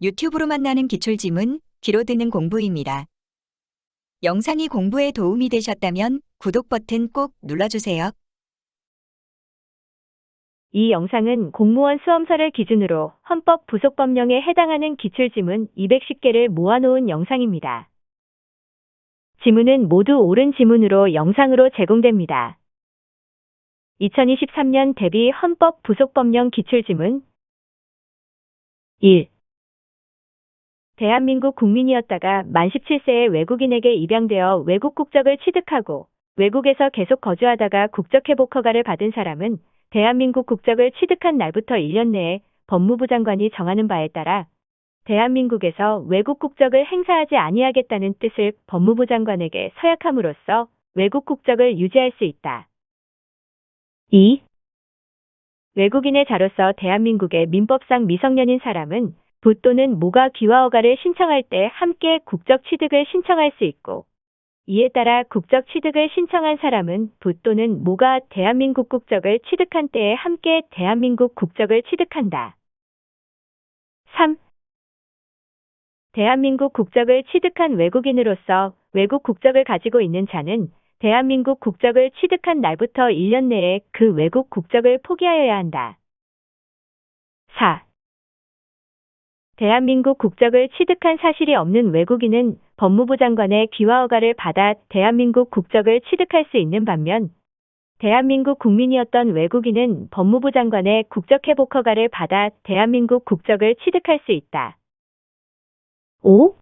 유튜브로 만나는 기출지문, 귀로 듣는 공부입니다. 영상이 공부에 도움이 되셨다면 구독 버튼 꼭 눌러주세요. 이 영상은 공무원 수험서를 기준으로 헌법 부속법령에 해당하는 기출지문 210개를 모아놓은 영상입니다. 지문은 모두 옳은 지문으로 영상으로 제공됩니다. 2023년 대비 헌법 부속법령 기출지문 1. 대한민국 국민이었다가 만 17세에 외국인에게 입양되어 외국 국적을 취득하고 외국에서 계속 거주하다가 국적회복 허가를 받은 사람은 대한민국 국적을 취득한 날부터 1년 내에 법무부 장관이 정하는 바에 따라 대한민국에서 외국 국적을 행사하지 아니하겠다는 뜻을 법무부 장관에게 서약함으로써 외국 국적을 유지할 수 있다. 2. 외국인의 자로서 대한민국의 민법상 미성년인 사람은 부 또는 모가 귀화 허가를 신청할 때 함께 국적 취득을 신청할 수 있고, 이에 따라 국적 취득을 신청한 사람은 부 또는 모가 대한민국 국적을 취득한 때에 함께 대한민국 국적을 취득한다. 3. 대한민국 국적을 취득한 외국인으로서 외국 국적을 가지고 있는 자는 대한민국 국적을 취득한 날부터 1년 내에 그 외국 국적을 포기하여야 한다. 4. 대한민국 국적을 취득한 사실이 없는 외국인은 법무부 장관의 귀화 허가를 받아 대한민국 국적을 취득할 수 있는 반면, 대한민국 국민이었던 외국인은 법무부 장관의 국적회복 허가를 받아 대한민국 국적을 취득할 수 있다. 5.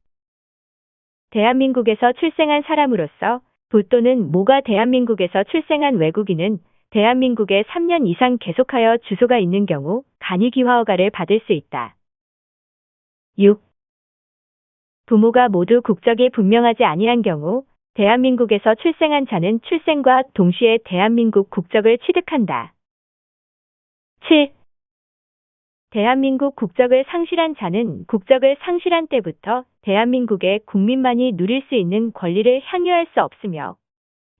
대한민국에서 출생한 사람으로서 부 또는 모가 대한민국에서 출생한 외국인은 대한민국에 3년 이상 계속하여 주소가 있는 경우 간이 귀화 허가를 받을 수 있다. 6. 부모가 모두 국적이 분명하지 아니한 경우 대한민국에서 출생한 자는 출생과 동시에 대한민국 국적을 취득한다. 7. 대한민국 국적을 상실한 자는 국적을 상실한 때부터 대한민국의 국민만이 누릴 수 있는 권리를 향유할 수 없으며,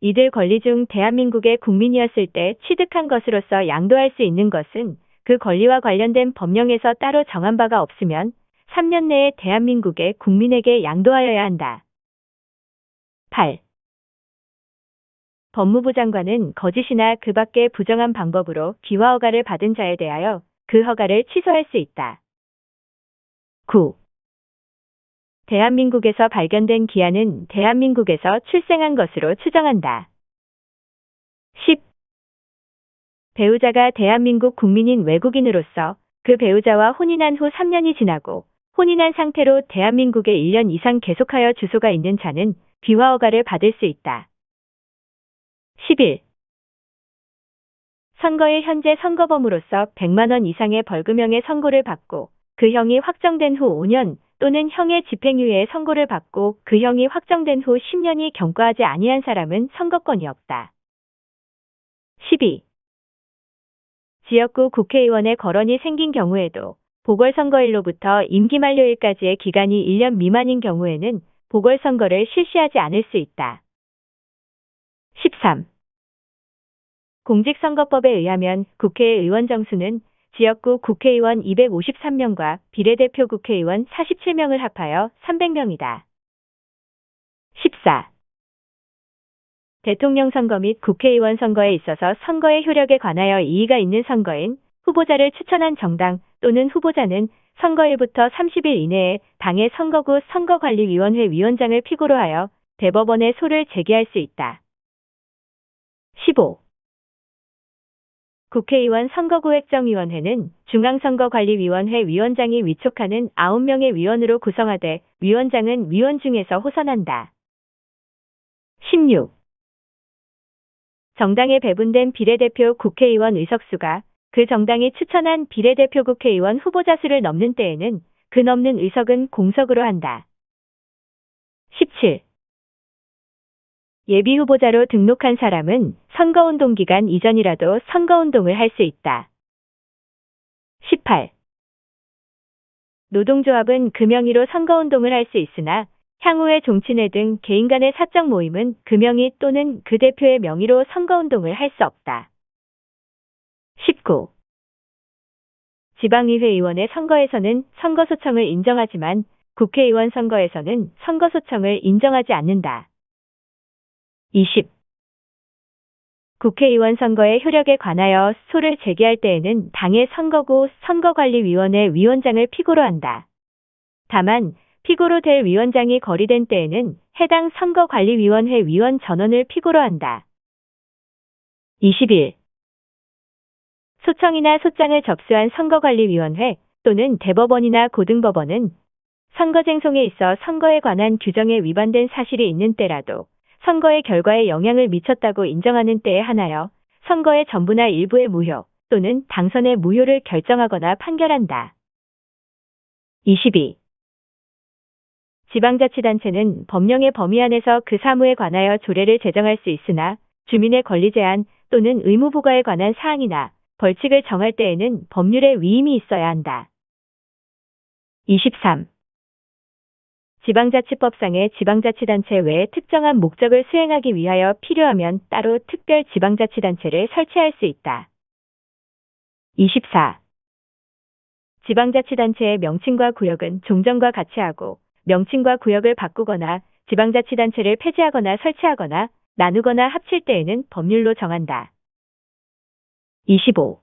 이들 권리 중 대한민국의 국민이었을 때 취득한 것으로서 양도할 수 있는 것은 그 권리와 관련된 법령에서 따로 정한 바가 없으면 3년 내에 대한민국의 국민에게 양도하여야 한다. 8. 법무부 장관은 거짓이나 그 밖의 부정한 방법으로 귀화 허가를 받은 자에 대하여 그 허가를 취소할 수 있다. 9. 대한민국에서 발견된 기한은 대한민국에서 출생한 것으로 추정한다. 10. 배우자가 대한민국 국민인 외국인으로서 그 배우자와 혼인한 후 3년이 지나고 혼인한 상태로 대한민국에 1년 이상 계속하여 주소가 있는 자는 귀화 허가를 받을 수 있다. 11. 선거일 현재 선거범으로서 100만 원 이상의 벌금형의 선고를 받고 그 형이 확정된 후 5년 또는 형의 집행유예의 선고를 받고 그 형이 확정된 후 10년이 경과하지 아니한 사람은 선거권이 없다. 12. 지역구 국회의원의 거론이 생긴 경우에도 보궐선거일로부터 임기 만료일까지의 기간이 1년 미만인 경우에는 보궐선거를 실시하지 않을 수 있다. 13. 공직선거법에 의하면 국회의원 정수는 지역구 국회의원 253명과 비례대표 국회의원 47명을 합하여 300명이다. 14. 대통령 선거 및 국회의원 선거에 있어서 선거의 효력에 관하여 이의가 있는 선거인 후보자를 추천한 정당 또는 후보자는 선거일부터 30일 이내에 당의 선거구 선거관리위원회 위원장을 피고로 하여 대법원에 소를 제기할 수 있다. 15. 국회의원 선거구획정위원회는 중앙선거관리위원회 위원장이 위촉하는 9명의 위원으로 구성하되 위원장은 위원 중에서 호선한다. 16. 정당에 배분된 비례대표 국회의원 의석수가 그 정당이 추천한 비례대표 국회의원 후보자 수를 넘는 때에는 그 넘는 의석은 공석으로 한다. 17. 예비후보자로 등록한 사람은 선거운동 기간 이전이라도 선거운동을 할 수 있다. 18. 노동조합은 그 명의로 선거운동을 할 수 있으나 향후에 종친회 등 개인 간의 사적 모임은 그 명의 또는 그 대표의 명의로 선거운동을 할 수 없다. 19. 지방의회 의원의 선거에서는 선거소청을 인정하지만 국회의원 선거에서는 선거소청을 인정하지 않는다. 20. 국회의원 선거의 효력에 관하여 소를 제기할 때에는 당의 선거구 선거관리위원회 위원장을 피고로 한다. 다만 피고로 될 위원장이 거리된 때에는 해당 선거관리위원회 위원 전원을 피고로 한다. 21. 소청이나 소장을 접수한 선거관리위원회 또는 대법원이나 고등법원은 선거쟁송에 있어 선거에 관한 규정에 위반된 사실이 있는 때라도 선거의 결과에 영향을 미쳤다고 인정하는 때에 한하여 선거의 전부나 일부의 무효 또는 당선의 무효를 결정하거나 판결한다. 22. 지방자치단체는 법령의 범위 안에서 그 사무에 관하여 조례를 제정할 수 있으나 주민의 권리 제한 또는 의무 부과에 관한 사항이나 벌칙을 정할 때에는 법률의 위임이 있어야 한다. 23. 지방자치법상의 지방자치단체 외에 특정한 목적을 수행하기 위하여 필요하면 따로 특별 지방자치단체를 설치할 수 있다. 24. 지방자치단체의 명칭과 구역은 종전과 같이 하고 명칭과 구역을 바꾸거나 지방자치단체를 폐지하거나 설치하거나 나누거나 합칠 때에는 법률로 정한다. 25.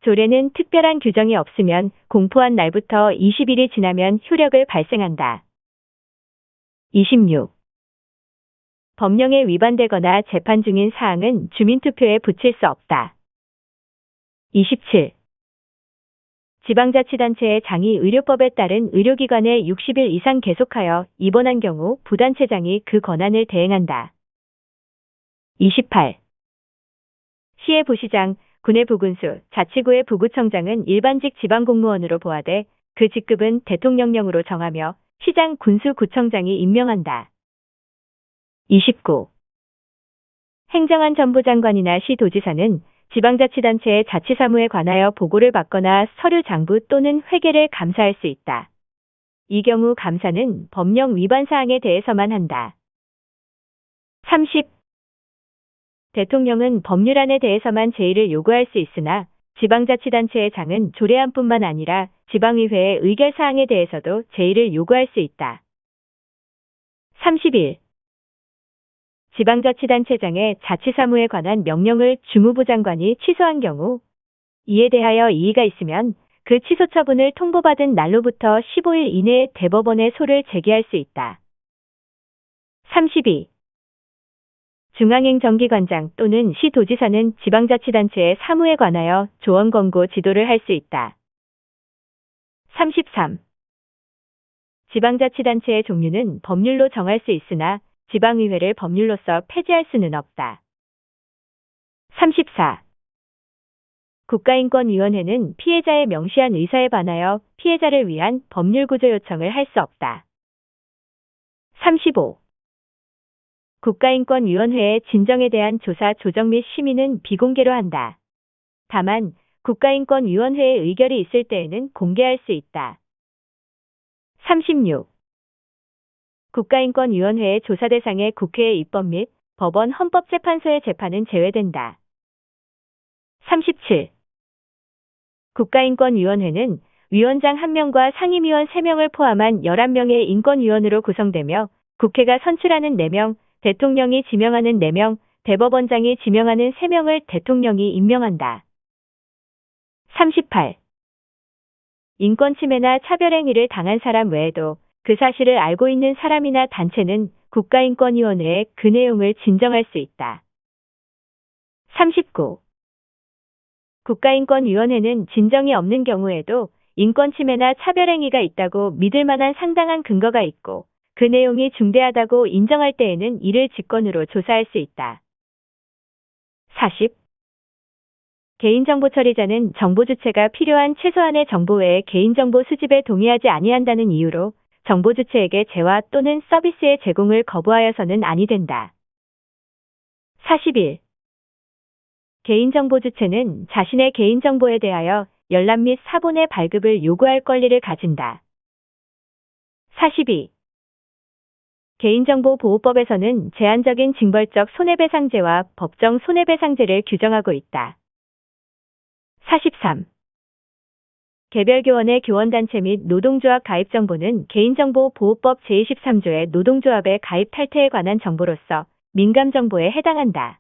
조례는 특별한 규정이 없으면 공포한 날부터 20일이 지나면 효력을 발생한다. 26. 법령에 위반되거나 재판 중인 사항은 주민투표에 붙일 수 없다. 27. 지방자치단체의 장이 의료법에 따른 의료기관에 60일 이상 계속하여 입원한 경우 부단체장이 그 권한을 대행한다. 28. 시의 부시장, 군의 부군수, 자치구의 부구청장은 일반직 지방공무원으로 보아돼 그 직급은 대통령령으로 정하며 시장, 군수, 구청장이 임명한다. 29. 행정안 전부장관이나 시도지사는 지방자치단체의 자치사무에 관하여 보고를 받거나 서류 장부 또는 회계를 감사할 수 있다. 이 경우 감사는 법령 위반 사항에 대해서만 한다. 30. 대통령은 법률안에 대해서만 제의를 요구할 수 있으나 지방자치단체의 장은 조례안뿐만 아니라 지방의회의 의결사항에 대해서도 제의를 요구할 수 있다. 31. 지방자치단체장의 자치사무에 관한 명령을 주무부 장관이 취소한 경우 이에 대하여 이의가 있으면 그 취소 처분을 통보받은 날로부터 15일 이내에 대법원에 소를 제기할 수 있다. 32. 중앙행정기관장 또는 시도지사는 지방자치단체의 사무에 관하여 조언 권고 지도를 할 수 있다. 33. 지방자치단체의 종류는 법률로 정할 수 있으나 지방의회를 법률로서 폐지할 수는 없다. 34. 국가인권위원회는 피해자의 명시한 의사에 반하여 피해자를 위한 법률구조 요청을 할 수 없다. 35. 국가인권위원회의 진정에 대한 조사, 조정 및 심의는 비공개로 한다. 다만 국가인권위원회의 의결이 있을 때에는 공개할 수 있다. 36. 국가인권위원회의 조사 대상의 국회의 입법 및 법원 헌법재판소의 재판은 제외된다. 37. 국가인권위원회는 위원장 1명과 상임위원 3명을 포함한 11명의 인권위원으로 구성되며 국회가 선출하는 4명, 대통령이 지명하는 4명, 대법원장이 지명하는 3명을 대통령이 임명한다. 38. 인권침해나 차별행위를 당한 사람 외에도 그 사실을 알고 있는 사람이나 단체는 국가인권위원회에 그 내용을 진정할 수 있다. 39. 국가인권위원회는 진정이 없는 경우에도 인권침해나 차별행위가 있다고 믿을 만한 상당한 근거가 있고 그 내용이 중대하다고 인정할 때에는 이를 직권으로 조사할 수 있다. 40. 개인정보 처리자는 정보 주체가 필요한 최소한의 정보 외에 개인정보 수집에 동의하지 아니한다는 이유로 정보 주체에게 재화 또는 서비스의 제공을 거부하여서는 아니 된다. 41. 개인정보 주체는 자신의 개인정보에 대하여 열람 및 사본의 발급을 요구할 권리를 가진다. 42. 개인정보보호법에서는 제한적인 징벌적 손해배상제와 법정 손해배상제를 규정하고 있다. 43. 개별 교원의 교원단체 및 노동조합 가입 정보는 개인정보보호법 제23조의 노동조합의 가입 탈퇴에 관한 정보로서 민감정보에 해당한다.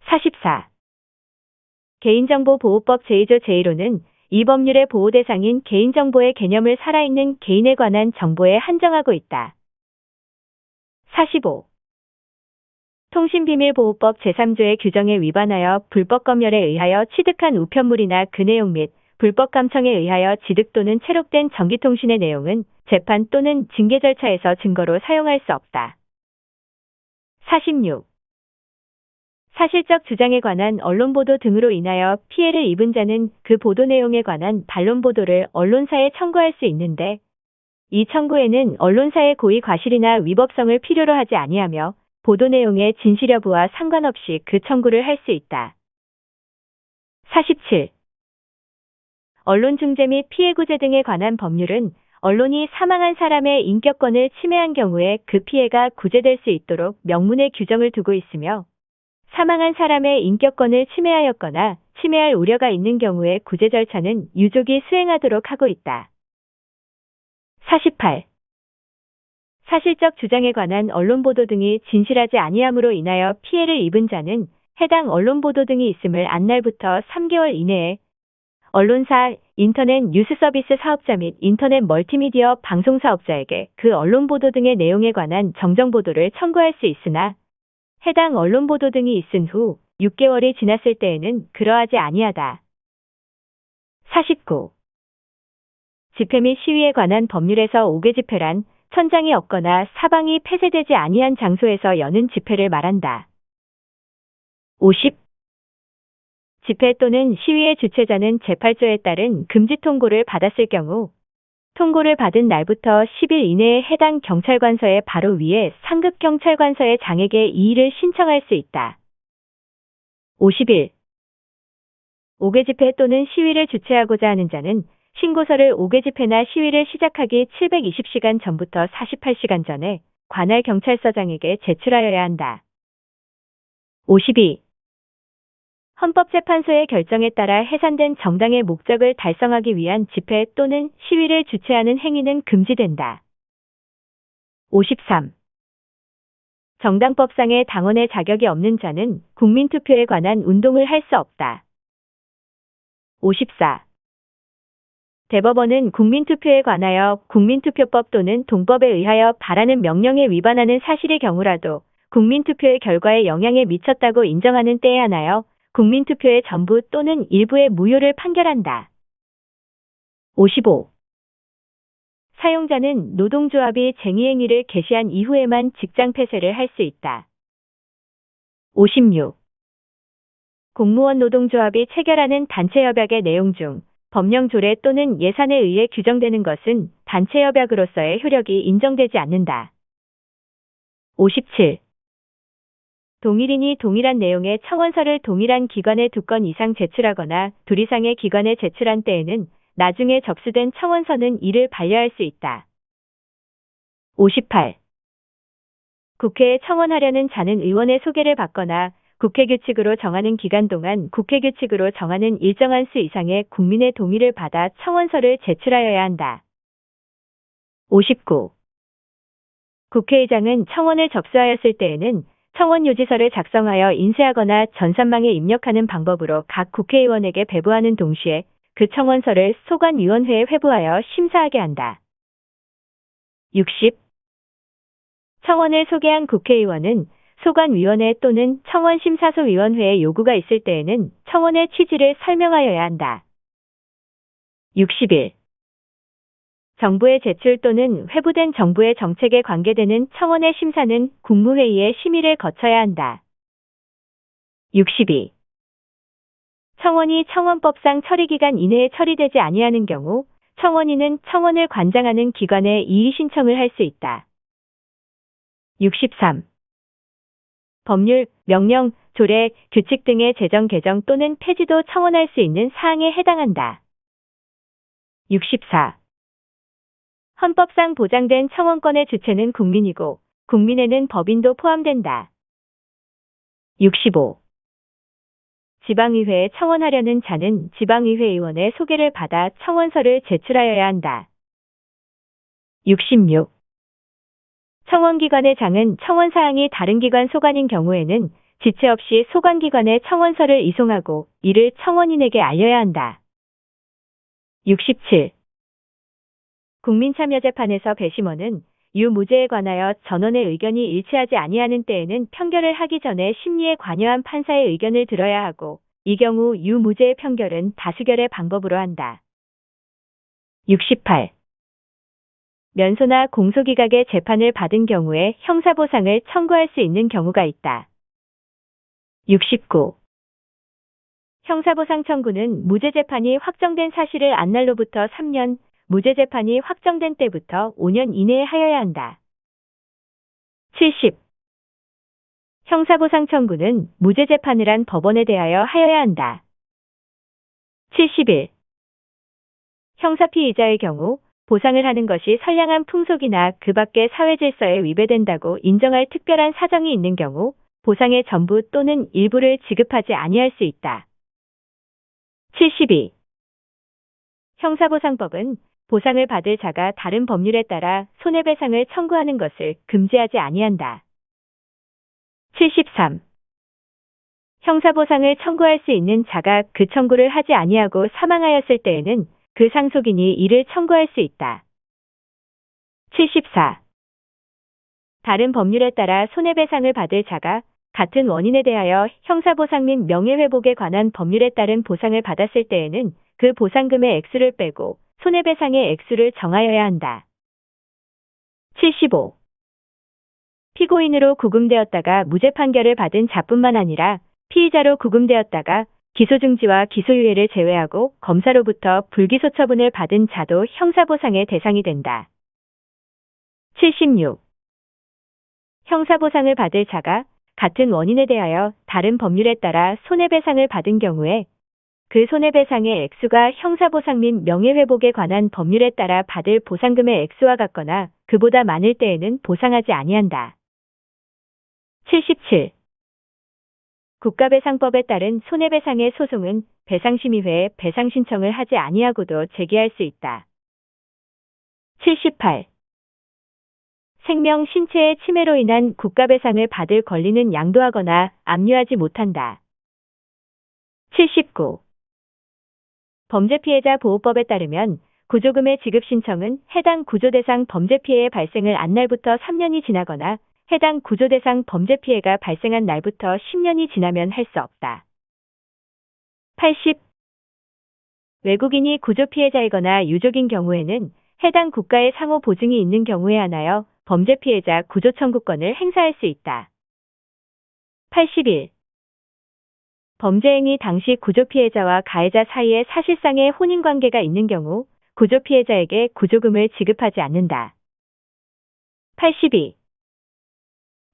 44. 개인정보보호법 제2조 제1호는 이 법률의 보호 대상인 개인정보의 개념을 살아있는 개인에 관한 정보에 한정하고 있다. 45. 통신비밀보호법 제3조의 규정에 위반하여 불법 검열에 의하여 취득한 우편물이나 그 내용 및 불법 감청에 의하여 지득 또는 체록된 정기통신의 내용은 재판 또는 징계 절차에서 증거로 사용할 수 없다. 46. 사실적 주장에 관한 언론보도 등으로 인하여 피해를 입은 자는 그 보도 내용에 관한 반론 보도를 언론사에 청구할 수 있는데 이 청구에는 언론사의 고의 과실이나 위법성을 필요로 하지 아니하며 보도 내용의 진실 여부와 상관없이 그 청구를 할 수 있다. 47. 언론중재 및 피해구제 등에 관한 법률은 언론이 사망한 사람의 인격권을 침해한 경우에 그 피해가 구제될 수 있도록 명문의 규정을 두고 있으며 사망한 사람의 인격권을 침해하였거나 침해할 우려가 있는 경우에 구제 절차는 유족이 수행하도록 하고 있다. 48. 사실적 주장에 관한 언론보도 등이 진실하지 아니함으로 인하여 피해를 입은 자는 해당 언론보도 등이 있음을 안 날부터 3개월 이내에 언론사, 인터넷 뉴스 서비스 사업자 및 인터넷 멀티미디어 방송 사업자에게 그 언론보도 등의 내용에 관한 정정보도를 청구할 수 있으나 해당 언론보도 등이 있은 후 6개월이 지났을 때에는 그러하지 아니하다. 49. 집회 및 시위에 관한 법률에서 5개 집회란 천장이 없거나 사방이 폐쇄되지 아니한 장소에서 여는 집회를 말한다. 50. 집회 또는 시위의 주최자는 제8조에 따른 금지 통고를 받았을 경우 통고를 받은 날부터 10일 이내에 해당 경찰관서의 바로 위에 상급 경찰관서의 장에게 이의를 신청할 수 있다. 51. 5개 집회 또는 시위를 주최하고자 하는 자는 신고서를 5개 집회나 시위를 시작하기 720시간 전부터 48시간 전에 관할 경찰서장에게 제출하여야 한다. 52. 헌법재판소의 결정에 따라 해산된 정당의 목적을 달성하기 위한 집회 또는 시위를 주최하는 행위는 금지된다. 53. 정당법상의 당원의 자격이 없는 자는 국민투표에 관한 운동을 할 수 없다. 54. 대법원은 국민투표에 관하여 국민투표법 또는 동법에 의하여 바라는 명령에 위반하는 사실의 경우라도 국민투표의 결과에 영향에 미쳤다고 인정하는 때에 한하여 국민투표의 전부 또는 일부의 무효를 판결한다. 55. 사용자는 노동조합이 쟁의행위를 개시한 이후에만 직장 폐쇄를 할 수 있다. 56. 공무원 노동조합이 체결하는 단체협약의 내용 중 법령 조례 또는 예산에 의해 규정되는 것은 단체협약으로서의 효력이 인정되지 않는다. 57. 동일인이 동일한 내용의 청원서를 동일한 기관에 2건 이상 제출하거나 2 이상의 기관에 제출한 때에는 나중에 접수된 청원서는 이를 반려할 수 있다. 58. 국회에 청원하려는 자는 의원의 소개를 받거나 국회규칙으로 정하는 기간 동안 국회규칙으로 정하는 일정한 수 이상의 국민의 동의를 받아 청원서를 제출하여야 한다. 59. 국회의장은 청원을 접수하였을 때에는 청원 요지서를 작성하여 인쇄하거나 전산망에 입력하는 방법으로 각 국회의원에게 배부하는 동시에 그 청원서를 소관위원회에 회부하여 심사하게 한다. 60. 청원을 소개한 국회의원은 소관위원회 또는 청원심사소위원회의 요구가 있을 때에는 청원의 취지를 설명하여야 한다. 61. 정부의 제출 또는 회부된 정부의 정책에 관계되는 청원의 심사는 국무회의의 심의를 거쳐야 한다. 62. 청원이 청원법상 처리기간 이내에 처리되지 아니하는 경우 청원인은 청원을 관장하는 기관에 이의 신청을 할 수 있다. 63. 법률, 명령, 조례, 규칙 등의 제정 개정 또는 폐지도 청원할 수 있는 사항에 해당한다. 64. 헌법상 보장된 청원권의 주체는 국민이고 국민에는 법인도 포함된다. 65. 지방의회에 청원하려는 자는 지방의회 의원의 소개를 받아 청원서를 제출하여야 한다. 66. 청원기관의 장은 청원사항이 다른 기관 소관인 경우에는 지체 없이 소관기관에 청원서를 이송하고 이를 청원인에게 알려야 한다. 67. 국민참여재판에서 배심원은 유무죄에 관하여 전원의 의견이 일치하지 아니하는 때에는 판결을 하기 전에 심리에 관여한 판사의 의견을 들어야 하고 이 경우 유무죄의 판결은 다수결의 방법으로 한다. 68. 면소나 공소기각의 재판을 받은 경우에 형사보상을 청구할 수 있는 경우가 있다. 69. 형사보상 청구는 무죄재판이 확정된 사실을 안 날로부터 3년, 무죄재판이 확정된 때부터 5년 이내에 하여야 한다. 70. 형사보상 청구는 무죄재판을 한 법원에 대하여 하여야 한다. 71. 형사피의자의 경우 보상을 하는 것이 선량한 풍속이나 그 밖의 사회질서에 위배된다고 인정할 특별한 사정이 있는 경우 보상의 전부 또는 일부를 지급하지 아니할 수 있다. 72. 형사보상법은 보상을 받을 자가 다른 법률에 따라 손해배상을 청구하는 것을 금지하지 아니한다. 73. 형사보상을 청구할 수 있는 자가 그 청구를 하지 아니하고 사망하였을 때에는 그 상속인이 이를 청구할 수 있다. 74. 다른 법률에 따라 손해배상을 받을 자가 같은 원인에 대하여 형사보상 및 명예회복에 관한 법률에 따른 보상을 받았을 때에는 그 보상금의 액수를 빼고 손해배상의 액수를 정하여야 한다. 75. 피고인으로 구금되었다가 무죄 판결을 받은 자뿐만 아니라 피의자로 구금되었다가 기소중지와 기소유예를 제외하고 검사로부터 불기소 처분을 받은 자도 형사보상의 대상이 된다. 76. 형사보상을 받을 자가 같은 원인에 대하여 다른 법률에 따라 손해배상을 받은 경우에 그 손해배상의 액수가 형사보상 및 명예회복에 관한 법률에 따라 받을 보상금의 액수와 같거나 그보다 많을 때에는 보상하지 아니한다. 77. 국가배상법에 따른 손해배상의 소송은 배상심의회에 배상 신청을 하지 아니하고도 제기할 수 있다. 78. 생명, 신체의 침해로 인한 국가배상을 받을 권리는 양도하거나 압류하지 못한다. 79. 범죄피해자 보호법에 따르면 구조금의 지급 신청은 해당 구조대상 범죄피해의 발생을 한 날부터 3년이 지나거나 해당 구조대상 범죄피해가 발생한 날부터 10년이 지나면 할 수 없다. 80. 외국인이 구조피해자이거나 유족인 경우에는 해당 국가의 상호 보증이 있는 경우에 한하여 범죄피해자 구조청구권을 행사할 수 있다. 81. 범죄행위 당시 구조피해자와 가해자 사이에 사실상의 혼인관계가 있는 경우 구조피해자에게 구조금을 지급하지 않는다. 82.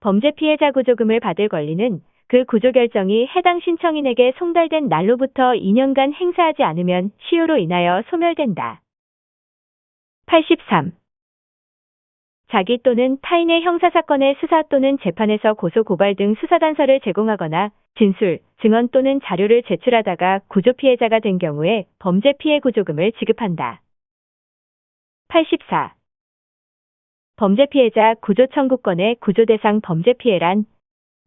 범죄피해자 구조금을 받을 권리는 그 구조결정이 해당 신청인에게 송달된 날로부터 2년간 행사하지 않으면 시효로 인하여 소멸된다. 83. 자기 또는 타인의 형사사건의 수사 또는 재판에서 고소 고발 등 수사단서를 제공하거나 진술, 증언 또는 자료를 제출하다가 구조피해자가 된 경우에 범죄피해 구조금을 지급한다. 84. 범죄피해자 구조청구권의 구조대상 범죄피해란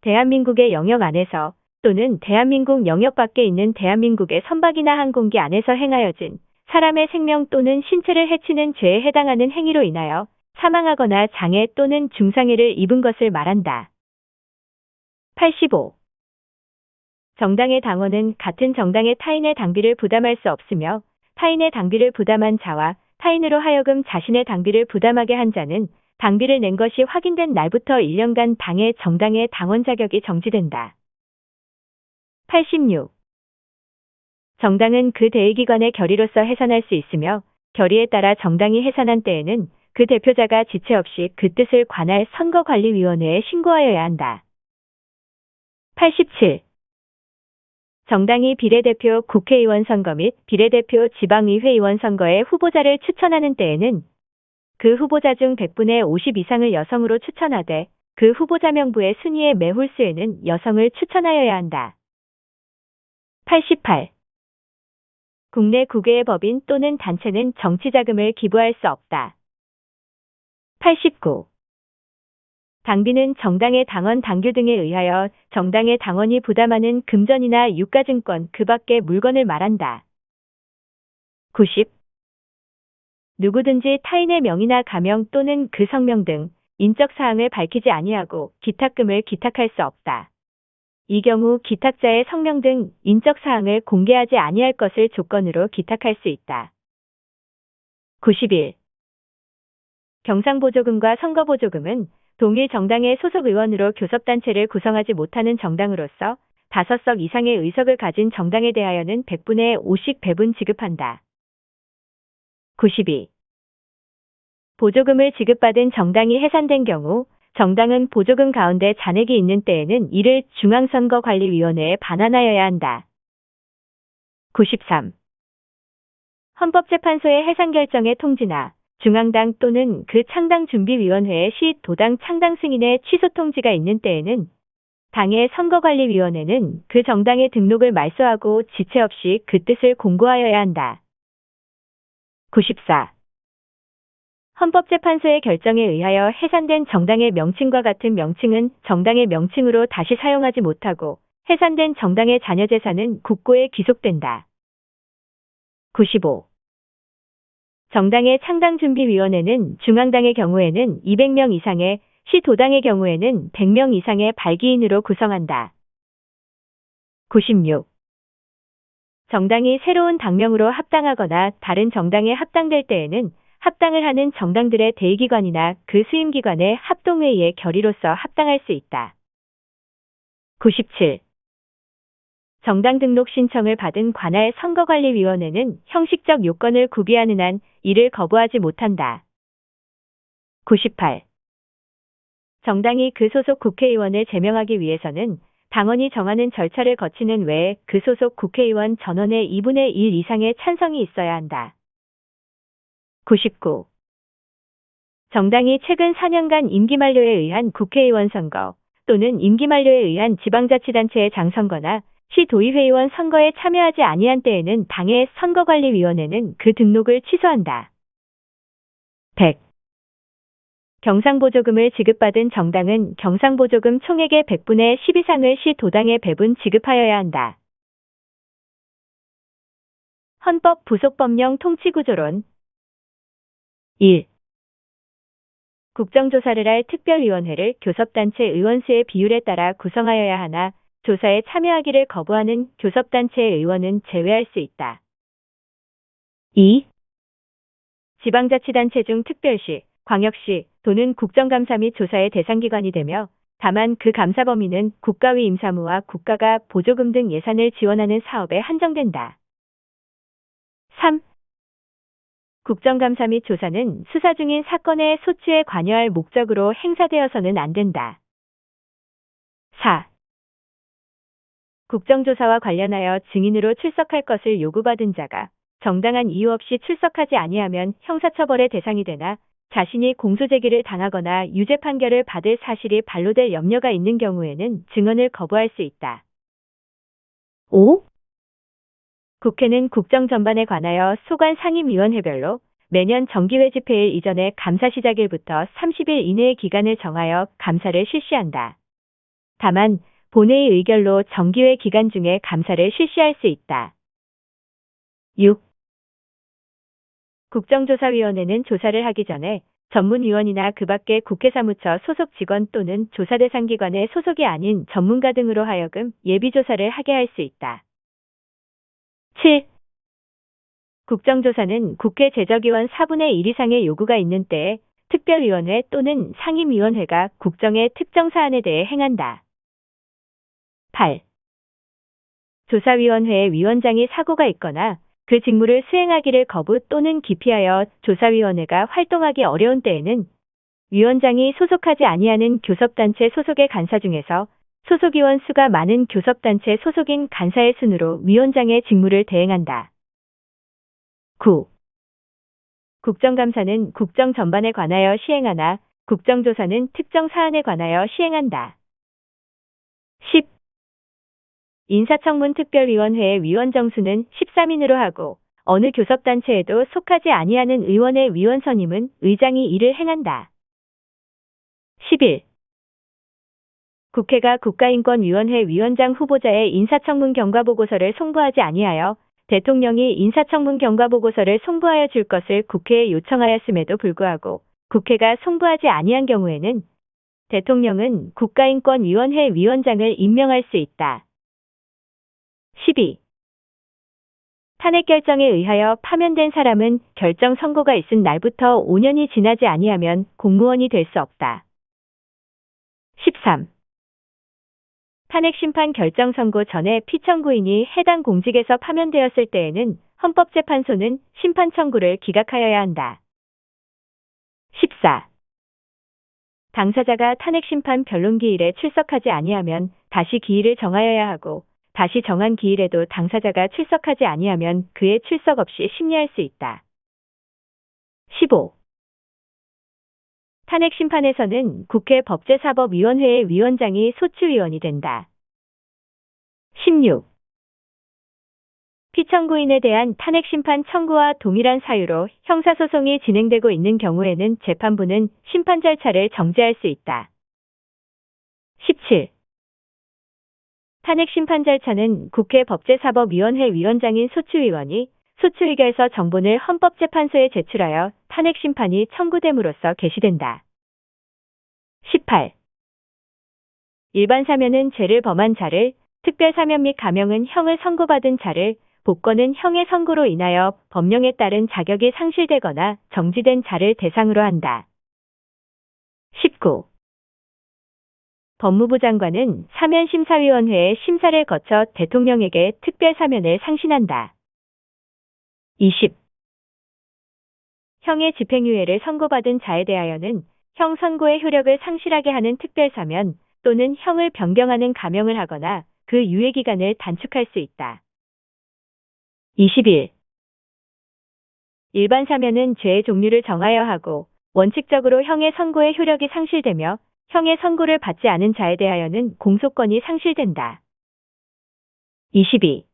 대한민국의 영역 안에서 또는 대한민국 영역 밖에 있는 대한민국의 선박이나 항공기 안에서 행하여진 사람의 생명 또는 신체를 해치는 죄에 해당하는 행위로 인하여 사망하거나 장애 또는 중상해를 입은 것을 말한다. 85. 정당의 당원은 같은 정당의 타인의 당비를 부담할 수 없으며 타인의 당비를 부담한 자와 타인으로 하여금 자신의 당비를 부담하게 한 자는 당비를 낸 것이 확인된 날부터 1년간 당의 정당의 당원 자격이 정지된다. 86. 정당은 그 대의기관의 결의로서 해산할 수 있으며 결의에 따라 정당이 해산한 때에는 그 대표자가 지체 없이 그 뜻을 관할 선거관리위원회에 신고하여야 한다. 87. 정당이 비례대표 국회의원 선거 및 비례대표 지방의회의원 선거에 후보자를 추천하는 때에는 그 후보자 중 100분의 50 이상을 여성으로 추천하되 그 후보자 명부의 순위의 매홀수에는 여성을 추천하여야 한다. 88. 국내 국외의 법인 또는 단체는 정치자금을 기부할 수 없다. 89. 당비는 정당의 당원 당규 등에 의하여 정당의 당원이 부담하는 금전이나 유가증권 그 밖의 물건을 말한다. 90. 누구든지 타인의 명의나 가명 또는 그 성명 등 인적 사항을 밝히지 아니하고 기탁금을 기탁할 수 없다. 이 경우 기탁자의 성명 등 인적 사항을 공개하지 아니할 것을 조건으로 기탁할 수 있다. 91. 경상보조금과 선거보조금은 동일 정당의 소속 의원으로 교섭단체를 구성하지 못하는 정당으로서 5석 이상의 의석을 가진 정당에 대하여는 100분의 5씩 배분 지급한다. 92. 보조금을 지급받은 정당이 해산된 경우 정당은 보조금 가운데 잔액이 있는 때에는 이를 중앙선거관리위원회에 반환하여야 한다. 93. 헌법재판소의 해산 결정의 통지나 중앙당 또는 그 창당준비위원회의 시 도당 창당 승인의 취소 통지가 있는 때에는 당의 선거관리위원회는 그 정당의 등록을 말소하고 지체 없이 그 뜻을 공고하여야 한다. 94. 헌법재판소의 결정에 의하여 해산된 정당의 명칭과 같은 명칭은 정당의 명칭으로 다시 사용하지 못하고 해산된 정당의 자녀재산은 국고에 귀속된다. 95. 정당의 창당준비위원회는 중앙당의 경우에는 200명 이상의, 시도당의 경우에는 100명 이상의 발기인으로 구성한다. 96. 정당이 새로운 당명으로 합당하거나 다른 정당에 합당될 때에는 합당을 하는 정당들의 대의기관이나 그 수임기관의 합동회의의 결의로서 합당할 수 있다. 97. 정당 등록 신청을 받은 관할 선거관리위원회는 형식적 요건을 구비하는 한 이를 거부하지 못한다. 98. 정당이 그 소속 국회의원을 제명하기 위해서는 당원이 정하는 절차를 거치는 외에 그 소속 국회의원 전원의 2분의 1 이상의 찬성이 있어야 한다. 99. 정당이 최근 4년간 임기 만료에 의한 국회의원 선거 또는 임기 만료에 의한 지방자치단체의 장선거나 시도의회의원 선거에 참여하지 아니한 때에는 당의 선거관리위원회는 그 등록을 취소한다. 100. 경상보조금을 지급받은 정당은 경상보조금 총액의 100분의 10 이상을 시도당에 배분 지급하여야 한다. 헌법 부속법령 통치구조론 1. 국정조사를 할 특별위원회를 교섭단체 의원수의 비율에 따라 구성하여야 하나 조사에 참여하기를 거부하는 교섭단체의 의원은 제외할 수 있다. 2. 지방자치단체 중 특별시, 광역시, 도는 국정감사 및 조사의 대상기관이 되며 다만 그 감사 범위는 국가위 임사무와 국가가 보조금 등 예산을 지원하는 사업에 한정된다. 3. 국정감사 및 조사는 수사 중인 사건의 소추에 관여할 목적으로 행사되어서는 안 된다. 4. 국정조사와 관련하여 증인으로 출석할 것을 요구받은 자가 정당한 이유 없이 출석하지 아니하면 형사처벌의 대상이 되나 자신이 공소제기를 당하거나 유죄 판결을 받을 사실이 반로될 염려가 있는 경우에는 증언을 거부할 수 있다. 5. 국회는 국정 전반에 관하여 소관 상임위원회별로 매년 정기회 집회일 이전에 감사 시작일부터 30일 이내의 기간을 정하여 감사를 실시한다. 다만 본회의 의결로 정기회 기간 중에 감사를 실시할 수 있다. 6. 국정조사위원회는 조사를 하기 전에 전문위원이나 그 밖의 국회사무처 소속 직원 또는 조사 대상 기관의 소속이 아닌 전문가 등으로 하여금 예비조사를 하게 할 수 있다. 7. 국정조사는 국회 재적의원 4분의 1 이상의 요구가 있는 때에 특별위원회 또는 상임위원회가 국정의 특정 사안에 대해 행한다. 8. 조사위원회의 위원장이 사고가 있거나 그 직무를 수행하기를 거부 또는 기피하여 조사위원회가 활동하기 어려운 때에는 위원장이 소속하지 아니하는 교섭단체 소속의 간사 중에서 소속위원 수가 많은 교섭단체 소속인 간사의 순으로 위원장의 직무를 대행한다. 9. 국정감사는 국정 전반에 관하여 시행하나 국정조사는 특정 사안에 관하여 시행한다. 10. 인사청문 특별위원회의 위원 정수는 13인으로 하고 어느 교섭단체에도 속하지 아니하는 의원의 위원 선임은 의장이 이를 행한다. 11. 국회가 국가인권위원회 위원장 후보자의 인사청문 경과보고서를 송부하지 아니하여 대통령이 인사청문 경과보고서를 송부하여 줄 것을 국회에 요청하였음에도 불구하고 국회가 송부하지 아니한 경우에는 대통령은 국가인권위원회 위원장을 임명할 수 있다. 12. 탄핵 결정에 의하여 파면된 사람은 결정 선고가 있은 날부터 5년이 지나지 아니하면 공무원이 될 수 없다. 13. 탄핵 심판 결정 선고 전에 피청구인이 해당 공직에서 파면되었을 때에는 헌법재판소는 심판 청구를 기각하여야 한다. 14. 당사자가 탄핵 심판 변론 기일에 출석하지 아니하면 다시 기일을 정하여야 하고 다시 정한 기일에도 당사자가 출석하지 아니하면 그의 출석 없이 심리할 수 있다. 15. 탄핵 심판에서는 국회 법제사법위원회의 위원장이 소추위원이 된다. 16. 피청구인에 대한 탄핵 심판 청구와 동일한 사유로 형사소송이 진행되고 있는 경우에는 재판부는 심판 절차를 정지할 수 있다. 17. 탄핵 심판 절차는 국회 법제사법위원회 위원장인 소추위원이 소추의결서 정본을 헌법재판소에 제출하여 탄핵 심판이 청구됨으로써 개시된다. 18. 일반 사면은 죄를 범한 자를, 특별 사면 및 감형은 형을 선고받은 자를, 복권은 형의 선고로 인하여 법령에 따른 자격이 상실되거나 정지된 자를 대상으로 한다. 19. 법무부 장관은 사면심사위원회의 심사를 거쳐 대통령에게 특별 사면을 상신한다. 20. 형의 집행유예를 선고받은 자에 대하여는 형 선고의 효력을 상실하게 하는 특별사면 또는 형을 변경하는 감형을 하거나 그 유예기간을 단축할 수 있다. 21. 일반 사면은 죄의 종류를 정하여 하고 원칙적으로 형의 선고의 효력이 상실되며 형의 선고를 받지 않은 자에 대하여는 공소권이 상실된다. 22.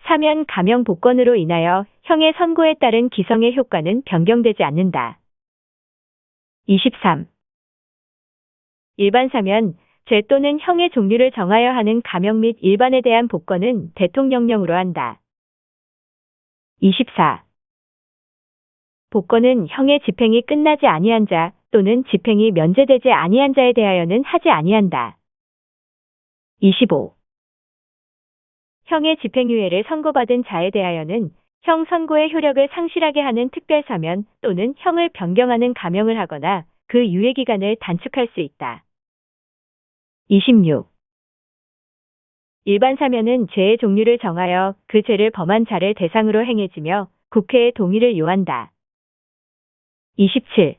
사면, 감형, 복권으로 인하여 형의 선고에 따른 기성의 효과는 변경되지 않는다. 23. 일반 사면, 죄 또는 형의 종류를 정하여 하는 감형 및 일반에 대한 복권은 대통령령으로 한다. 24. 복권은 형의 집행이 끝나지 아니한 자 또는 집행이 면제되지 아니한 자에 대하여는 하지 아니한다. 25. 형의 집행유예를 선고받은 자에 대하여는 형 선고의 효력을 상실하게 하는 특별사면 또는 형을 변경하는 감형을 하거나 그 유예기간을 단축할 수 있다. 26. 일반 사면은 죄의 종류를 정하여 그 죄를 범한 자를 대상으로 행해지며 국회의 동의를 요한다. 27.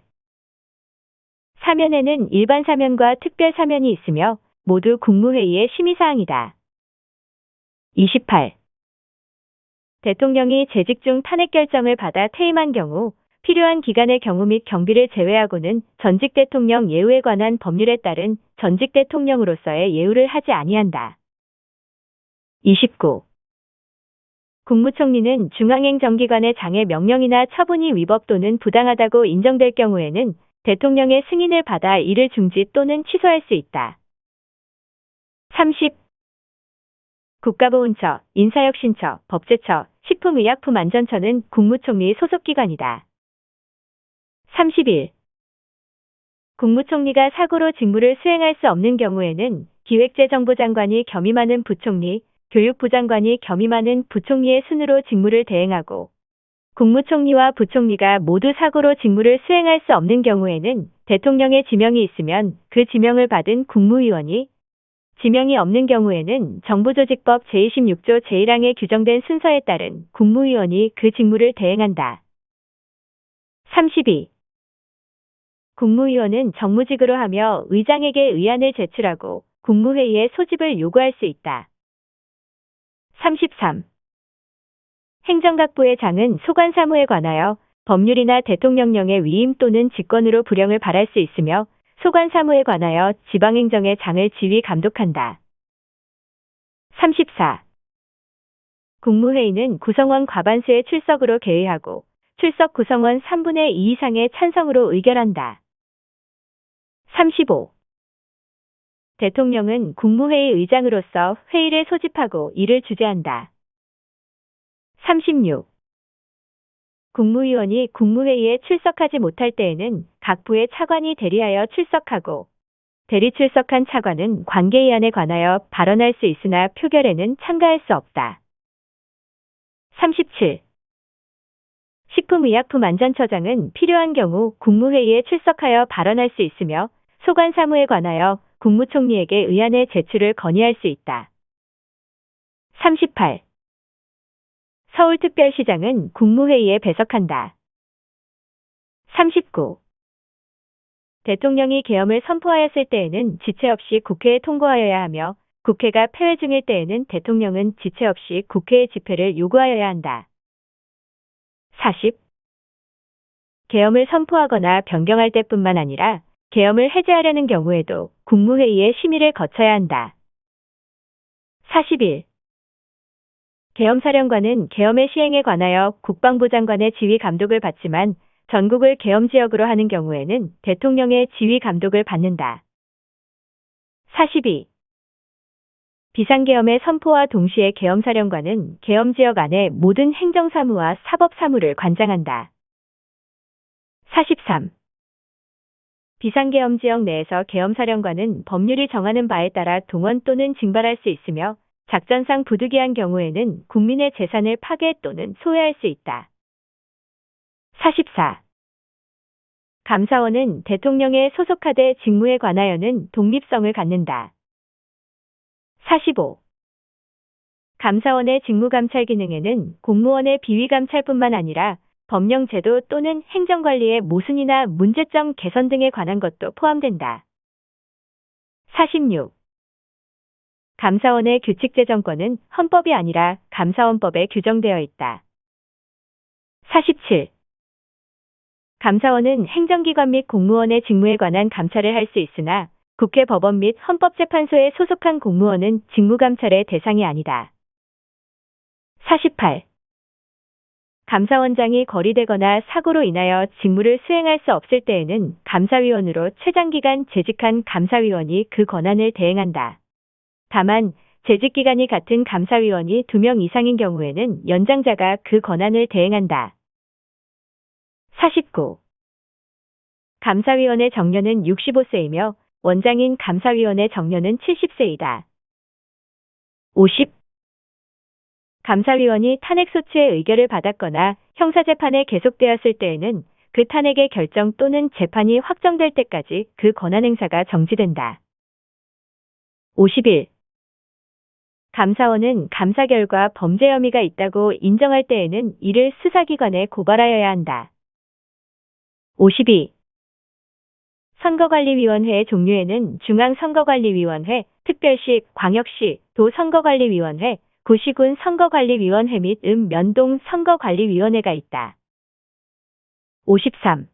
사면에는 일반 사면과 특별 사면이 있으며 모두 국무회의의 심의사항이다. 28. 대통령이 재직 중 탄핵 결정을 받아 퇴임한 경우 필요한 기간의 경우 및 경비를 제외하고는 전직 대통령 예우에 관한 법률에 따른 전직 대통령으로서의 예우를 하지 아니한다. 29. 국무총리는 중앙행정기관의 장애 명령이나 처분이 위법 또는 부당하다고 인정될 경우에는 대통령의 승인을 받아 이를 중지 또는 취소할 수 있다. 30. 국가보훈처, 인사혁신처, 법제처, 식품의약품안전처는 국무총리 소속기관이다. 31. 국무총리가 사고로 직무를 수행할 수 없는 경우에는 기획재정부 장관이 겸임하는 부총리, 교육부 장관이 겸임하는 부총리의 순으로 직무를 대행하고 국무총리와 부총리가 모두 사고로 직무를 수행할 수 없는 경우에는 대통령의 지명이 있으면 그 지명을 받은 국무위원이 지명이 없는 경우에는 정부조직법 제26조 제1항에 규정된 순서에 따른 국무위원이 그 직무를 대행한다. 32. 국무위원은 정무직으로 하며 의장에게 의안을 제출하고 국무회의에 소집을 요구할 수 있다. 33. 행정각부의 장은 소관사무에 관하여 법률이나 대통령령의 위임 또는 직권으로 불령을 발할 수 있으며 소관사무에 관하여 지방행정의 장을 지휘 감독한다. 34. 국무회의는 구성원 과반수의 출석으로 개의하고 출석 구성원 3분의 2 이상의 찬성으로 의결한다. 35. 대통령은 국무회의 의장으로서 회의를 소집하고 이를 주재한다. 36. 국무위원이 국무회의에 출석하지 못할 때에는 각 부의 차관이 대리하여 출석하고 대리 출석한 차관은 관계의안에 관하여 발언할 수 있으나 표결에는 참가할 수 없다. 37. 식품의약품안전처장은 필요한 경우 국무회의에 출석하여 발언할 수 있으며 소관 사무에 관하여 국무총리에게 의안의 제출을 건의할 수 있다. 38. 서울특별시장은 국무회의에 배석한다. 39. 대통령이 계엄을 선포하였을 때에는 지체 없이 국회에 통고하여야 하며 국회가 폐회 중일 때에는 대통령은 지체 없이 국회의 집회를 요구하여야 한다. 40. 계엄을 선포하거나 변경할 때뿐만 아니라 계엄을 해제하려는 경우에도 국무회의의 심의를 거쳐야 한다. 41. 계엄사령관은 계엄의 시행에 관하여 국방부 장관의 지휘 감독을 받지만 전국을 계엄지역으로 하는 경우에는 대통령의 지휘 감독을 받는다. 42. 비상계엄의 선포와 동시에 계엄사령관은 계엄지역 안의 모든 행정사무와 사법사무를 관장한다. 43. 비상계엄지역 내에서 계엄사령관은 법률이 정하는 바에 따라 동원 또는 징발할 수 있으며 작전상 부득이한 경우에는 국민의 재산을 파괴 또는 소외할 수 있다. 44. 감사원은 대통령의 소속하되 직무에 관하여는 독립성을 갖는다. 45. 감사원의 직무감찰 기능에는 공무원의 비위감찰뿐만 아니라 법령 제도 또는 행정관리의 모순이나 문제점 개선 등에 관한 것도 포함된다. 46. 감사원의 규칙제정권은 헌법이 아니라 감사원법에 규정되어 있다. 47. 감사원은 행정기관 및 공무원의 직무에 관한 감찰을 할 수 있으나 국회 법원 및 헌법재판소에 소속한 공무원은 직무감찰의 대상이 아니다. 48. 감사원장이 거리되거나 사고로 인하여 직무를 수행할 수 없을 때에는 감사위원으로 최장기간 재직한 감사위원이 그 권한을 대행한다. 다만 재직기간이 같은 감사위원이 2명 이상인 경우에는 연장자가 그 권한을 대행한다. 49. 감사위원의 정년은 65세이며 원장인 감사위원의 정년은 70세이다. 50. 감사위원이 탄핵소추의 의결을 받았거나 형사재판에 계속되었을 때에는 그 탄핵의 결정 또는 재판이 확정될 때까지 그 권한행사가 정지된다. 51. 감사원은 감사 결과 범죄 혐의가 있다고 인정할 때에는 이를 수사기관에 고발하여야 한다. 52. 선거관리위원회의 종류에는 중앙선거관리위원회, 특별시, 광역시, 도선거관리위원회, 구시군 선거관리위원회 및 면동 선거관리위원회가 있다. 53.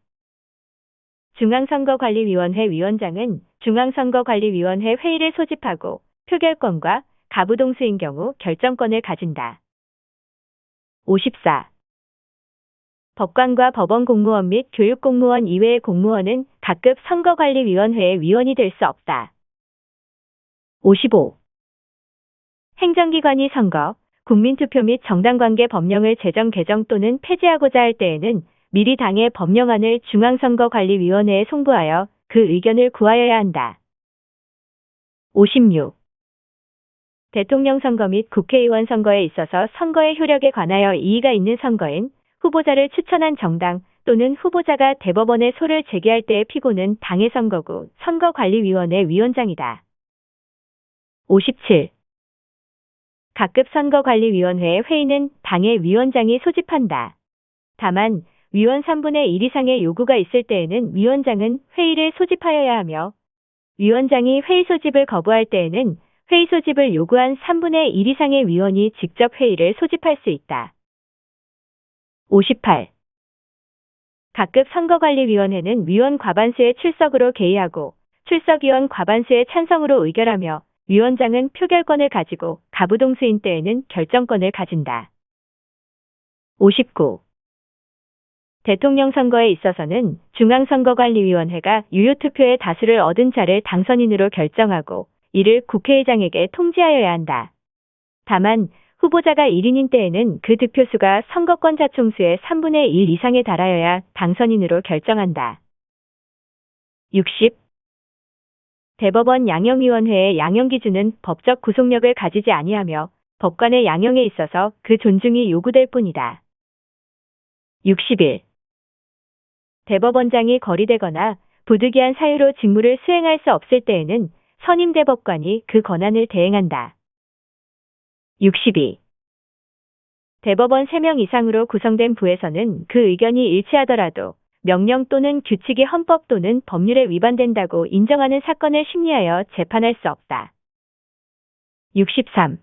중앙선거관리위원회 위원장은 중앙선거관리위원회 회의를 소집하고 표결권과 가부동수인 경우 결정권을 가진다. 54. 법관과 법원 공무원 및 교육공무원 이외의 공무원은 각급 선거관리위원회의 위원이 될 수 없다. 55. 행정기관이 선거, 국민투표 및 정당관계 법령을 제정 개정 또는 폐지하고자 할 때에는 미리 당의 법령안을 중앙선거관리위원회에 송부하여 그 의견을 구하여야 한다. 56. 대통령 선거 및 국회의원 선거에 있어서 선거의 효력에 관하여 이의가 있는 선거엔 후보자를 추천한 정당 또는 후보자가 대법원에 소를 제기할 때의 피고는 당의 선거구 선거관리위원회 위원장이다. 57. 각급 선거관리위원회의 회의는 당의 위원장이 소집한다. 다만 위원 3분의 1 이상의 요구가 있을 때에는 위원장은 회의를 소집하여야 하며 위원장이 회의 소집을 거부할 때에는 회의 소집을 요구한 3분의 1 이상의 위원이 직접 회의를 소집할 수 있다. 58. 각급 선거관리위원회는 위원 과반수의 출석으로 개의하고 출석위원 과반수의 찬성으로 의결하며 위원장은 표결권을 가지고 가부동수인 때에는 결정권을 가진다. 59. 대통령 선거에 있어서는 중앙선거관리위원회가 유효투표의 다수를 얻은 자를 당선인으로 결정하고 이를 국회의장에게 통지하여야 한다. 다만 후보자가 1인인 때에는 그 득표수가 선거권 자총수의 3분의 1 이상에 달하여야 당선인으로 결정한다. 60. 대법원 양형위원회의 양형기준은 법적 구속력을 가지지 아니하며 법관의 양형에 있어서 그 존중이 요구될 뿐이다. 61. 대법원장이 거리되거나 부득이한 사유로 직무를 수행할 수 없을 때에는 선임 대법관이 그 권한을 대행한다. 62. 대법원 3명 이상으로 구성된 부에서는 그 의견이 일치하더라도 명령 또는 규칙이 헌법 또는 법률에 위반된다고 인정하는 사건을 심리하여 재판할 수 없다. 63.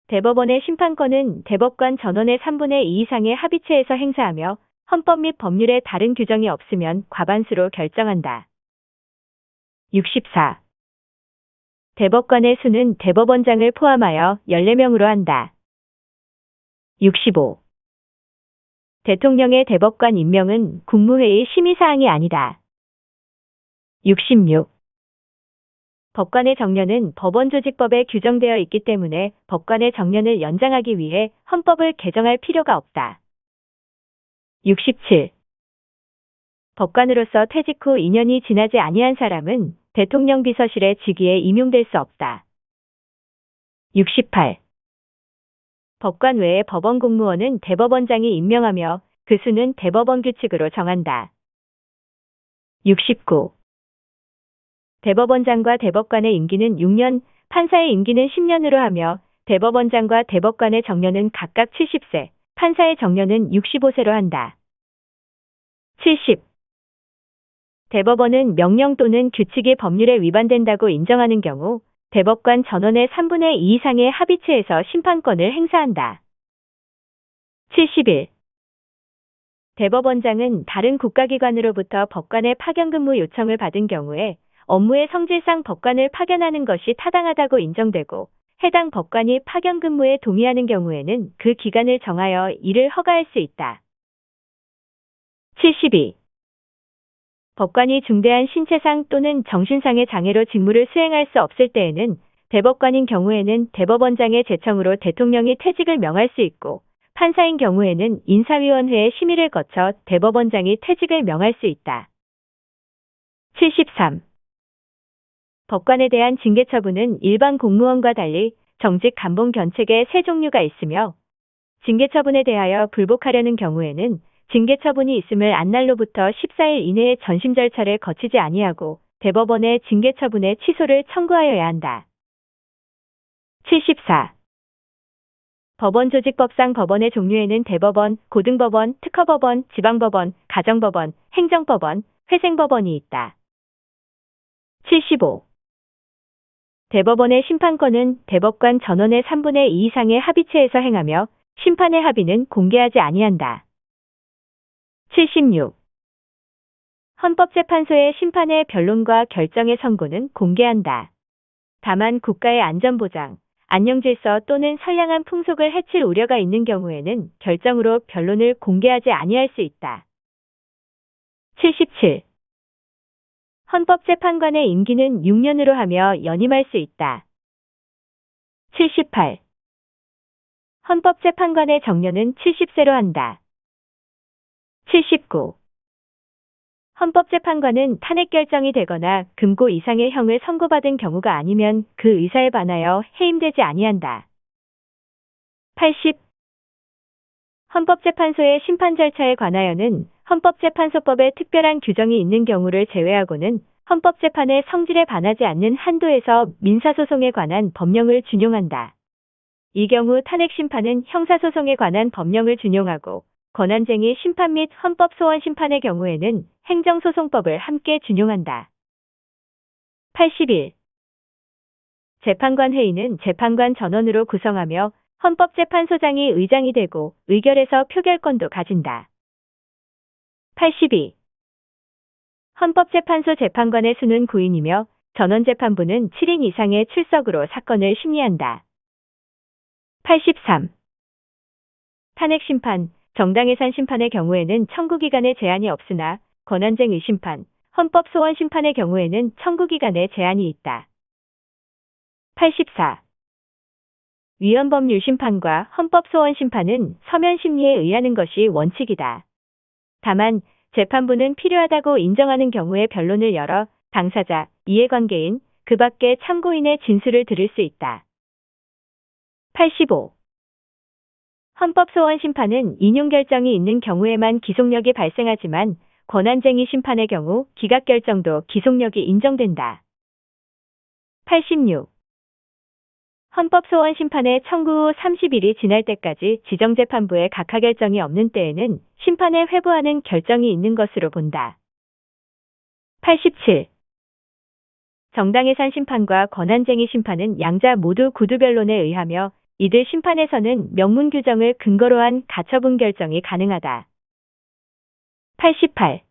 대법원의 심판권은 대법관 전원의 3분의 2 이상의 합의체에서 행사하며 헌법 및 법률에 다른 규정이 없으면 과반수로 결정한다. 64. 대법관의 수는 대법원장을 포함하여 14명으로 한다. 65. 대통령의 대법관 임명은 국무회의 심의사항이 아니다. 66. 법관의 정년은 법원조직법에 규정되어 있기 때문에 법관의 정년을 연장하기 위해 헌법을 개정할 필요가 없다. 67. 법관으로서 퇴직 후 2년이 지나지 아니한 사람은 대통령 비서실의 직위에 임용될 수 없다. 68. 법관 외에 법원 공무원은 대법원장이 임명하며 그 수는 대법원 규칙으로 정한다. 69. 대법원장과 대법관의 임기는 6년, 판사의 임기는 10년으로 하며 대법원장과 대법관의 정년은 각각 70세, 판사의 정년은 65세로 한다. 70. 대법원은 명령 또는 규칙이 법률에 위반된다고 인정하는 경우 대법관 전원의 3분의 2 이상의 합의체에서 심판권을 행사한다. 71. 대법원장은 다른 국가기관으로부터 법관의 파견 근무 요청을 받은 경우에 업무의 성질상 법관을 파견하는 것이 타당하다고 인정되고 해당 법관이 파견 근무에 동의하는 경우에는 그 기간을 정하여 이를 허가할 수 있다. 72. 법관이 중대한 신체상 또는 정신상의 장애로 직무를 수행할 수 없을 때에는 대법관인 경우에는 대법원장의 제청으로 대통령이 퇴직을 명할 수 있고 판사인 경우에는 인사위원회의 심의를 거쳐 대법원장이 퇴직을 명할 수 있다. 73. 법관에 대한 징계 처분은 일반 공무원과 달리 정직 감봉 견책의 세 종류가 있으며 징계 처분에 대하여 불복하려는 경우에는 징계 처분이 있음을 안날로부터 14일 이내에 전심 절차를 거치지 아니하고 대법원에 징계 처분의 취소를 청구하여야 한다. 74. 법원조직법상 법원의 종류에는 대법원, 고등법원, 특허법원, 지방법원, 가정법원, 행정법원, 회생법원이 있다. 75. 대법원의 심판권은 대법관 전원의 3분의 2 이상의 합의체에서 행하며 심판의 합의는 공개하지 아니한다. 76. 헌법재판소의 심판의 변론과 결정의 선고는 공개한다. 다만 국가의 안전보장, 안녕질서 또는 선량한 풍속을 해칠 우려가 있는 경우에는 결정으로 변론을 공개하지 아니할 수 있다. 77. 헌법재판관의 임기는 6년으로 하며 연임할 수 있다. 78. 헌법재판관의 정년은 70세로 한다. 79. 헌법재판관은 탄핵 결정이 되거나 금고 이상의 형을 선고받은 경우가 아니면 그 의사에 반하여 해임되지 아니한다. 80. 헌법재판소의 심판 절차에 관하여는 헌법재판소법에 특별한 규정이 있는 경우를 제외하고는 헌법재판의 성질에 반하지 않는 한도에서 민사소송에 관한 법령을 준용한다. 이 경우 탄핵심판은 형사소송에 관한 법령을 준용하고 권한쟁의 심판 및 헌법소원 심판의 경우에는 행정소송법을 함께 준용한다. 81. 재판관 회의는 재판관 전원으로 구성하며 헌법재판소장이 의장이 되고 의결해서 표결권도 가진다. 82. 헌법재판소 재판관의 수는 9인이며 전원재판부는 7인 이상의 출석으로 사건을 심리한다. 83. 탄핵심판, 정당해산 심판의 경우에는 청구기간에 제한이 없으나 권한쟁 의심판, 헌법소원심판의 경우에는 청구기간에 제한이 있다. 84. 위헌법률심판과 헌법소원심판은 서면심리에 의하는 것이 원칙이다. 다만 재판부는 필요하다고 인정하는 경우에 변론을 열어 당사자, 이해관계인, 그 밖의 참고인의 진술을 들을 수 있다. 85. 헌법소원심판은 인용결정이 있는 경우에만 기속력이 발생하지만 권한쟁의 심판의 경우 기각결정도 기속력이 인정된다. 86. 헌법소원심판의 청구 후 30일이 지날 때까지 지정재판부의 각하결정이 없는 때에는 심판에 회부하는 결정이 있는 것으로 본다. 87. 정당해산 심판과 권한쟁의 심판은 양자 모두 구두변론에 의하며 이들 심판에서는 명문 규정을 근거로 한 가처분 결정이 가능하다. 88.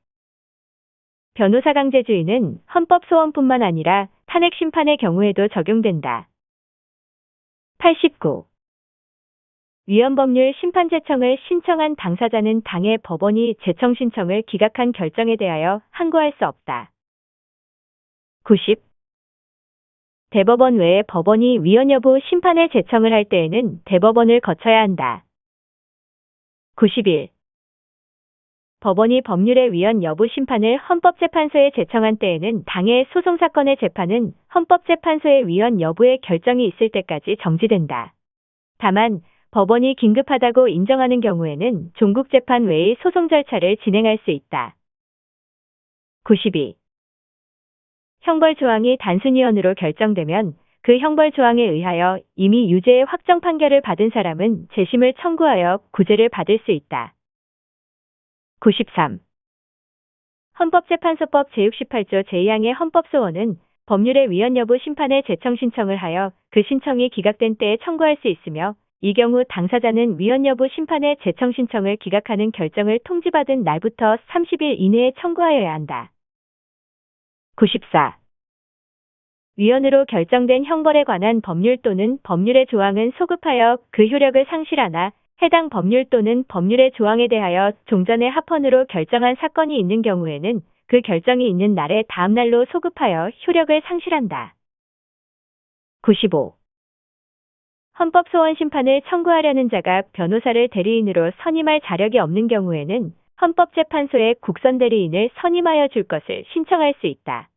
변호사 강제주의는 헌법소원뿐만 아니라 탄핵심판의 경우에도 적용된다. 89. 위헌법률 심판 제청을 신청한 당사자는 당해 법원이 제청 신청을 기각한 결정에 대하여 항고할 수 없다. 90. 대법원 외에 법원이 위헌 여부 심판의 제청을 할 때에는 대법원을 거쳐야 한다. 91. 법원이 법률의 위헌 여부 심판을 헌법재판소에 제청한 때에는 당해 소송사건의 재판은 헌법재판소의 위헌 여부의 결정이 있을 때까지 정지된다. 다만 법원이 긴급하다고 인정하는 경우에는 종국재판 외의 소송 절차를 진행할 수 있다. 92. 형벌조항이 단순위헌으로 결정되면 그 형벌조항에 의하여 이미 유죄의 확정 판결을 받은 사람은 재심을 청구하여 구제를 받을 수 있다. 93. 헌법재판소법 제68조 제2항의 헌법소원은 법률의 위헌 여부 심판의 제청 신청을 하여 그 신청이 기각된 때에 청구할 수 있으며 이 경우 당사자는 위헌 여부 심판의 제청 신청을 기각하는 결정을 통지받은 날부터 30일 이내에 청구하여야 한다. 94. 위헌으로 결정된 형벌에 관한 법률 또는 법률의 조항은 소급하여 그 효력을 상실하나 해당 법률 또는 법률의 조항에 대하여 종전에 합헌으로 결정한 사건이 있는 경우에는 그 결정이 있는 날의 다음 날로 소급하여 효력을 상실한다. 95. 헌법소원 심판을 청구하려는 자가 변호사를 대리인으로 선임할 자력이 없는 경우에는 헌법재판소에 국선 대리인을 선임하여 줄 것을 신청할 수 있다.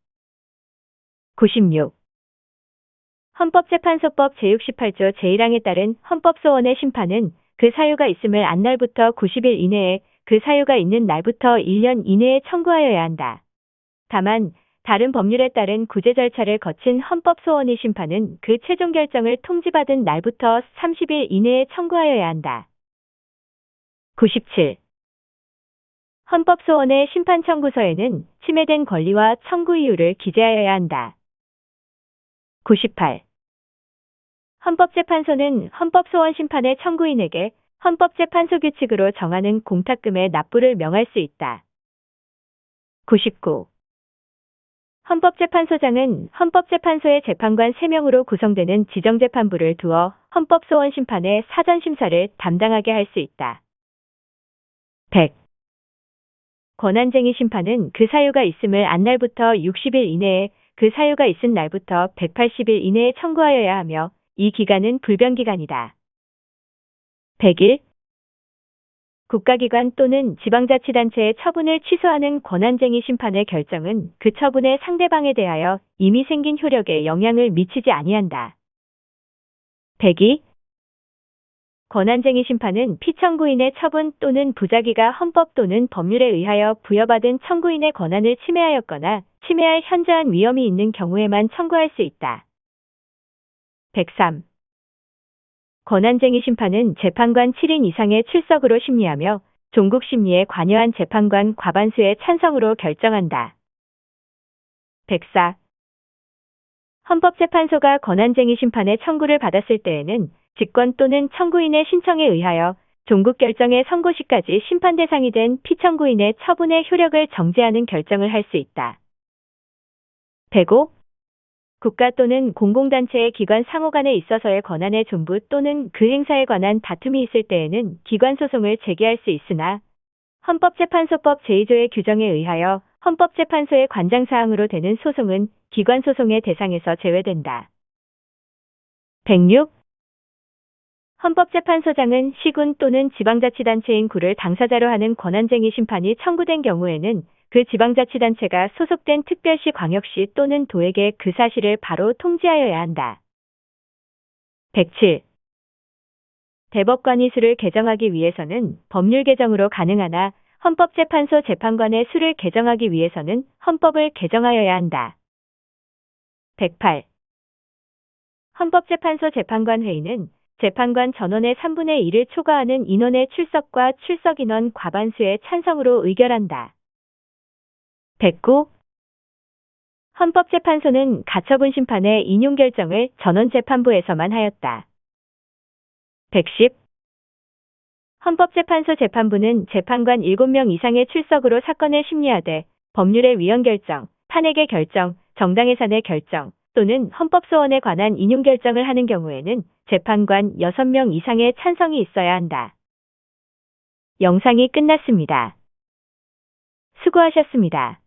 96. 헌법재판소법 제68조 제1항에 따른 헌법소원의 심판은 그 사유가 있음을 안 날부터 90일 이내에 그 사유가 있는 날부터 1년 이내에 청구하여야 한다. 다만 다른 법률에 따른 구제 절차를 거친 헌법소원의 심판은 그 최종 결정을 통지받은 날부터 30일 이내에 청구하여야 한다. 97. 헌법소원의 심판 청구서에는 침해된 권리와 청구 이유를 기재하여야 한다. 98. 헌법재판소는 헌법소원 심판의 청구인에게 헌법재판소 규칙으로 정하는 공탁금의 납부를 명할 수 있다. 99. 헌법재판소장은 헌법재판소의 재판관 3명으로 구성되는 지정재판부를 두어 헌법소원 심판의 사전심사를 담당하게 할 수 있다. 100. 권한쟁의 심판은 그 사유가 있음을 안 날부터 60일 이내에 그 사유가 있은 날부터 180일 이내에 청구하여야 하며 이 기간은 불변기간이다. 101. 국가기관 또는 지방자치단체의 처분을 취소하는 권한쟁의 심판의 결정은 그 처분의 상대방에 대하여 이미 생긴 효력에 영향을 미치지 아니한다. 102. 권한쟁의 심판은 피청구인의 처분 또는 부작위가 헌법 또는 법률에 의하여 부여받은 청구인의 권한을 침해하였거나 침해할 현저한 위험이 있는 경우에만 청구할 수 있다. 103. 권한쟁의 심판은 재판관 7인 이상의 출석으로 심리하며 종국 심리에 관여한 재판관 과반수의 찬성으로 결정한다. 104. 헌법재판소가 권한쟁의 심판의 청구를 받았을 때에는 직권 또는 청구인의 신청에 의하여 종국 결정의 선고 시까지 심판 대상이 된 피청구인의 처분의 효력을 정지하는 결정을 할 수 있다. 105. 국가 또는 공공단체의 기관 상호 간에 있어서의 권한의 존부 또는 그 행사에 관한 다툼이 있을 때에는 기관 소송을 제기할 수 있으나 헌법재판소법 제2조의 규정에 의하여 헌법재판소의 관장사항으로 되는 소송은 기관 소송의 대상에서 제외된다. 106. 헌법재판소장은 시군 또는 지방자치단체인 구를 당사자로 하는 권한쟁의 심판이 청구된 경우에는 그 지방자치단체가 소속된 특별시 광역시 또는 도에게 그 사실을 바로 통지하여야 한다. 107. 대법관의 수를 개정하기 위해서는 법률 개정으로 가능하나 헌법재판소 재판관의 수를 개정하기 위해서는 헌법을 개정하여야 한다. 108. 헌법재판소 재판관 회의는 재판관 전원의 3분의 1을 초과하는 인원의 출석과 출석인원 과반수의 찬성으로 의결한다. 109. 헌법재판소는 가처분 심판의 인용 결정을 전원재판부에서만 하였다. 110. 헌법재판소 재판부는 재판관 7명 이상의 출석으로 사건을 심리하되 법률의 위헌 결정, 탄핵의 결정, 정당해산의 결정 또는 헌법소원에 관한 인용 결정을 하는 경우에는 재판관 6명 이상의 찬성이 있어야 한다. 영상이 끝났습니다. 수고하셨습니다.